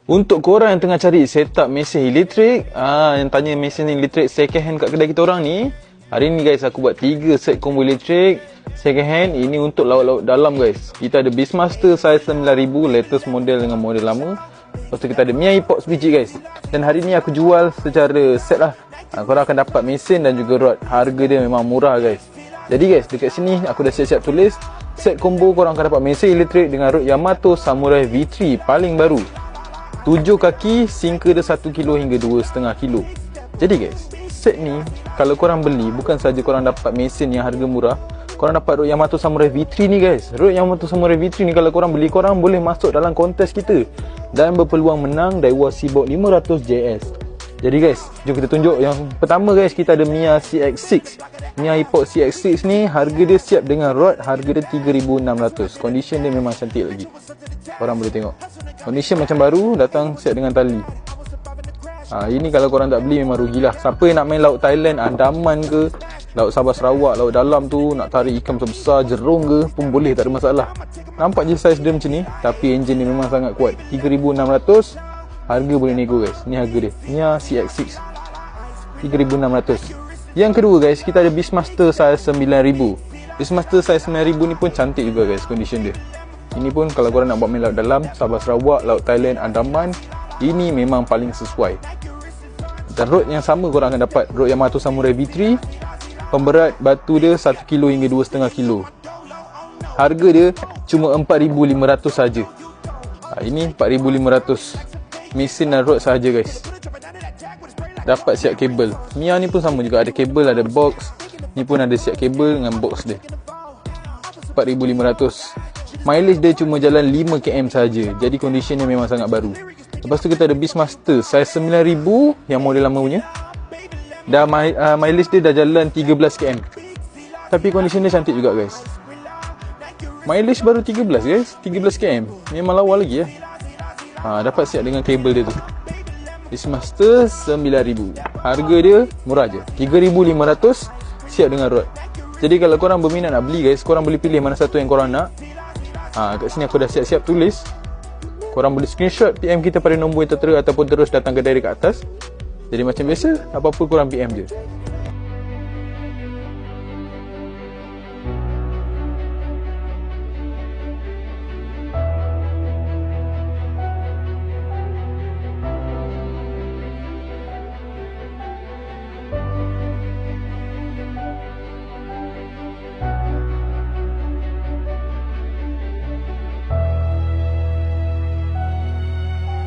Untuk korang yang tengah cari setup mesin elektrik, yang tanya mesin elektrik second hand kat kedai kita orang ni, hari ni guys aku buat 3 set combo elektrik second hand. Ini untuk laut-laut dalam guys. Kita ada Beastmaster size 9000, latest model dengan model lama. Lepas tu kita ada Mia epox biji guys. Dan hari ni aku jual secara set lah. Korang akan dapat mesin dan juga rod. Harga dia memang murah guys. Jadi guys, dekat sini aku dah siap-siap tulis set combo. Korang akan dapat mesin elektrik dengan rod Yamato Samurai V3 paling baru, 7 kaki, sinker dia 1 kilo hingga 2,5 kilo. Jadi guys, set ni kalau korang beli, bukan saja korang dapat mesin yang harga murah, korang dapat rod Yamato Samurai V3 ni guys. Rod Yamato Samurai V3 ni kalau korang beli, korang boleh masuk dalam kontes kita dan berpeluang menang Daiwa Seaboard 500 JS. Jadi guys, jom kita tunjuk. Yang pertama guys, kita ada Mia CX6. Mia epox CX6 ni harga dia siap dengan rod, harga dia 3,600. Condition dia memang cantik lagi. Korang boleh tengok. Condition macam baru, datang siap dengan tali. Ini kalau korang tak beli memang rugilah. Siapa yang nak main laut Thailand, Andaman ke, laut Sabah Sarawak, laut dalam tu, nak tarik ikan besar, jerung ke pun boleh, tak ada masalah. Nampak je saiz dia macam ni, tapi enjin dia memang sangat kuat. 3,600. Harga boleh nego guys. Ni harga dia, Mia CX6 3,600. Yang kedua guys, kita ada Beastmaster size 9000. Beastmaster size 9000 ni pun cantik juga guys condition dia. Ini pun kalau korang nak buat main laut dalam, Sabah Sarawak, laut Thailand, Andaman, ini memang paling sesuai. Dan rod yang sama korang akan dapat rod Yamato Samurai V3. Pemberat batu dia 1 kilo hingga 2,5 kilo. Harga dia cuma 4,500 saja. Ini 4,500. Mesin dan rod sahaja guys. Dapat siap kabel. Mia ni pun sama juga, ada kabel, ada box. Ni pun ada siap kabel dengan box dia. 4,500. Mileage dia cuma jalan 5 km saja. Jadi condition dia memang sangat baru. Lepas tu kita ada Beastmaster size 9000 yang model lama punya. Dah mileage dia dah jalan 13 km. Tapi condition dia cantik juga guys. Mileage baru 13 guys, 13 km. Memang lawa lagi ya. Dapat siap dengan kabel dia tu. Beastmaster 9000. Harga dia murah je, 3,500, siap dengan rod. Jadi kalau korang berminat nak beli guys, korang boleh pilih mana satu yang korang nak. Kat sini aku dah siap-siap tulis. Korang boleh screenshot PM kita pada nombor yang tertera ataupun terus datang kedai dekat atas. Jadi macam biasa, apa-apa korang PM je.